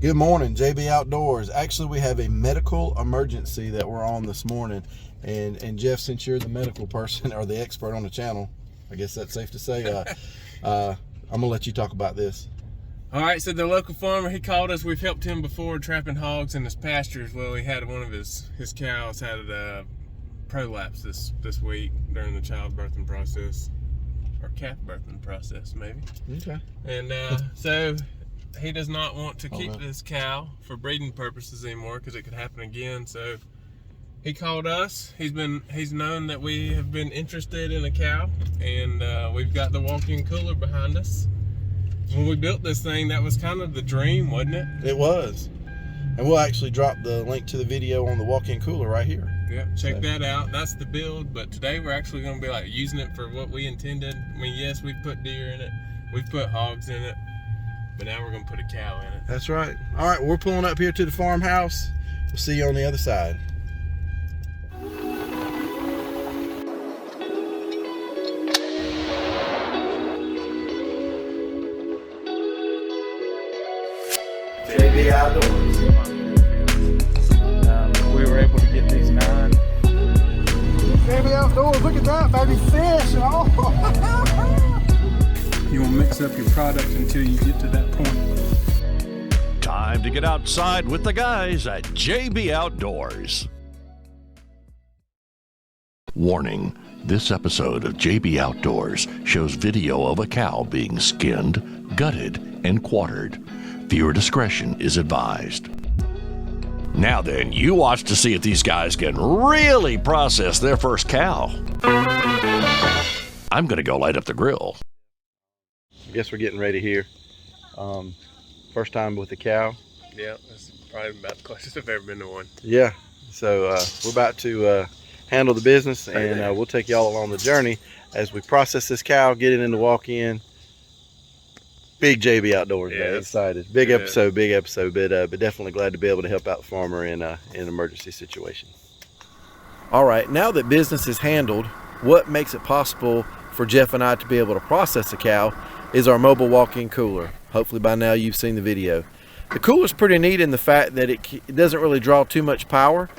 Good morning, JB Outdoors. Actually, we have a medical emergency that we're on this morning. And Jeff, since you're the medical person or the expert on the channel, I guess that's safe to say, I'm going to let you talk about this. All right, so the local farmer, he called us. We've helped him before trapping hogs in his pastures. Well, he had one of his cows had a prolapse this week during the childbirthing process, or calf birthing process, maybe. Okay. And so he does not want to keep this cow for breeding purposes anymore because it could happen again. So he called us. He's known that we have been interested in a cow, and we've got the walk-in cooler behind us. When we built this thing, that was kind of the dream, wasn't it? It was. And we'll actually drop the link to the video on the walk-in cooler right here. Yeah, check that out. That's the build, but today we're actually going to be like using it for what we intended. I mean, yes, we've put deer in it, we've put hogs in it, but now we're going to put a cow in it. That's right. All right, we're pulling up here to the farmhouse. We'll see you on the other side. JB Outdoors. We were able to get these 9. JB Outdoors, look at that, baby fish. Oh. You won't mix up your product until you get to that point. Time to get outside with the guys at JB Outdoors. Warning, this episode of JB Outdoors shows video of a cow being skinned, gutted, and quartered. Viewer discretion is advised. Now then, you watch to see if these guys can really process their first cow. I'm going to go light up the grill. I guess we're getting ready here. First time with the cow. Yeah, that's probably about the closest I've ever been to one. Yeah, so we're about to handle the business, and we'll take y'all along the journey as we process this cow, get it in the walk-in. Big JB Outdoors, man. Excited. Big episode, but definitely glad to be able to help out the farmer in an emergency situation. All right, now that business is handled, what makes it possible for Jeff and I to be able to process a cow is our mobile walk-in cooler. Hopefully by now you've seen the video. The cooler's pretty neat in the fact that it doesn't really draw too much power.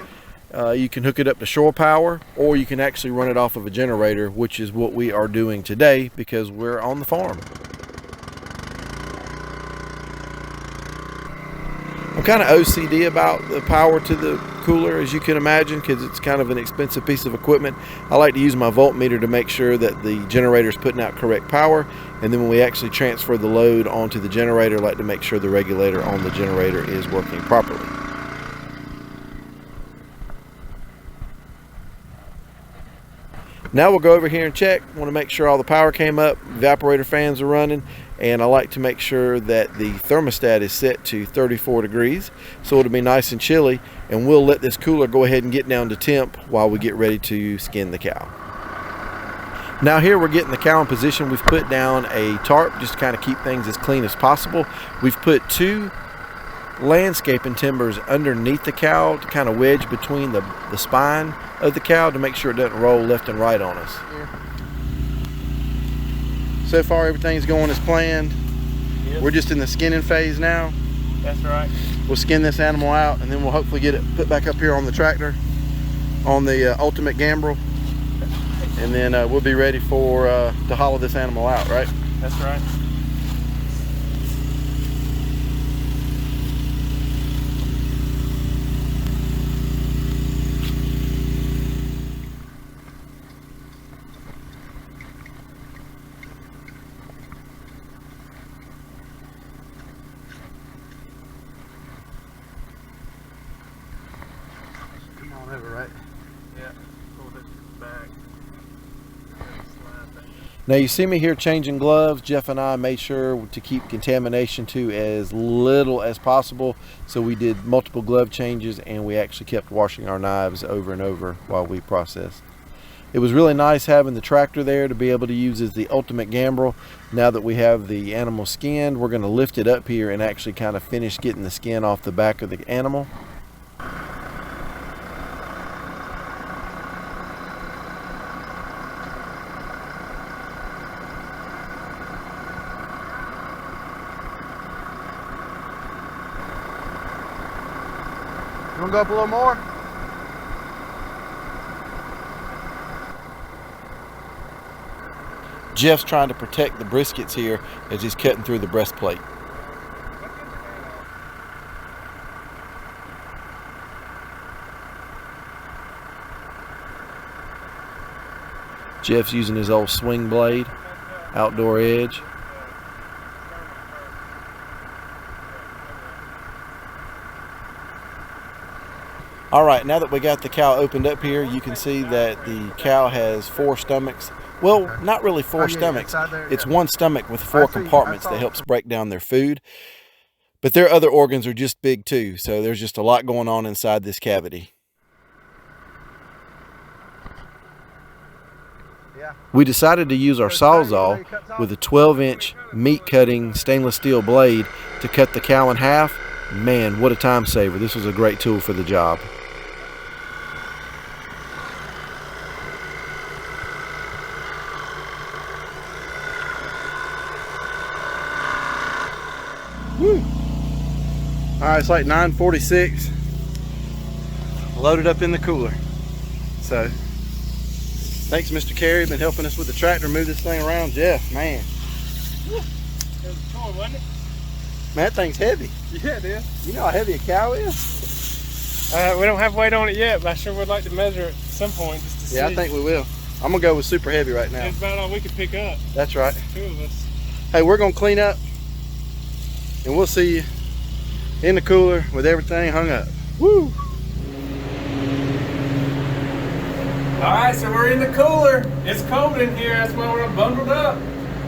You can hook it up to shore power, or you can actually run it off of a generator, which is what we are doing today because we're on the farm. I'm kind of OCD about the power to the cooler, as you can imagine, because it's kind of an expensive piece of equipment. I like to use my voltmeter to make sure that the generator is putting out correct power, and then when we actually transfer the load onto the generator, I like to make sure the regulator on the generator is working properly. Now we'll go over here and check. Want to make sure all the power came up, evaporator fans are running, and I like to make sure that the thermostat is set to 34 degrees so it'll be nice and chilly, and we'll let this cooler go ahead and get down to temp while we get ready to skin the cow. Now here we're getting the cow in position. We've put down a tarp just to kind of keep things as clean as possible. We've put 2 landscaping timbers underneath the cow to kind of wedge between the spine of the cow to make sure it doesn't roll left and right on us. So far everything's going as planned. Yep. We're just in the skinning phase now. That's right. We'll skin this animal out, and then we'll hopefully get it put back up here on the tractor on the ultimate gambrel, and then we'll be ready for to hollow this animal out, right? That's right. Right? Yeah, pull this back. Now you see me here changing gloves. Jeff and I made sure to keep contamination to as little as possible, so we did multiple glove changes, and we actually kept washing our knives over and over while we processed. It was really nice having the tractor there to be able to use as the ultimate gambrel. Now that we have the animal skinned, we're going to lift it up here and actually kind of finish getting the skin off the back of the animal. You wanna go up a little more? Jeff's trying to protect the briskets here as he's cutting through the breastplate. Jeff's using his old swing blade, outdoor edge. All right, now that we got the cow opened up here, you can see that the cow has 4 stomachs. Well, okay. Not really 4 stomachs. It's one stomach with 4 compartments that helps break down their food. But their other organs are just big too, so there's just a lot going on inside this cavity. We decided to use our Sawzall with a 12-inch meat-cutting stainless steel blade to cut the cow in half. Man, what a time saver. This was a great tool for the job. Woo. All right, it's like 9:46. Loaded up in the cooler. So, thanks, Mr. Carey, been helping us with the tractor move this thing around. Jeff, man. It was a toy, wasn't it? Man, that thing's heavy. Yeah, it is. You know how heavy a cow is? We don't have weight on it yet, but I sure would like to measure it at some point just to see. Yeah, I think we will. I'm gonna go with super heavy right now. That's about all we could pick up. That's right. 2 of us. Hey, we're gonna clean up and we'll see you in the cooler with everything hung up. Woo! Alright, so we're in the cooler. It's cold in here, that's why we're bundled up.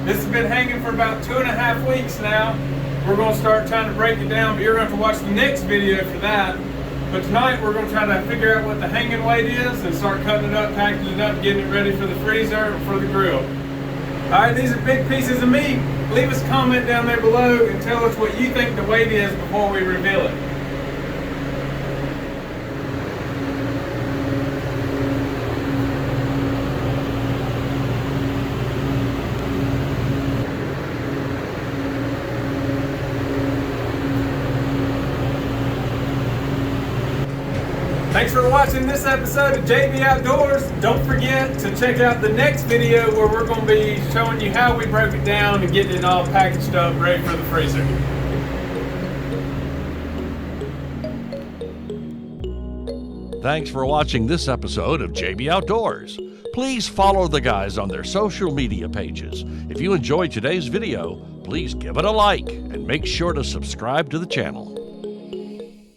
This has been hanging for about 2.5 weeks now. We're going to start trying to break it down, but you're going to have to watch the next video for that. But tonight we're going to try to figure out what the hanging weight is and start cutting it up, packaging it up, getting it ready for the freezer or for the grill. Alright, these are big pieces of meat. Leave us a comment down there below and tell us what you think the weight is before we reveal it. Thanks for watching this episode of JB Outdoors. Don't forget to check out the next video where we're going to be showing you how we broke it down and getting it all packaged up, ready for the freezer. Thanks for watching this episode of JB Outdoors. Please follow the guys on their social media pages. If you enjoyed today's video, please give it a like and make sure to subscribe to the channel.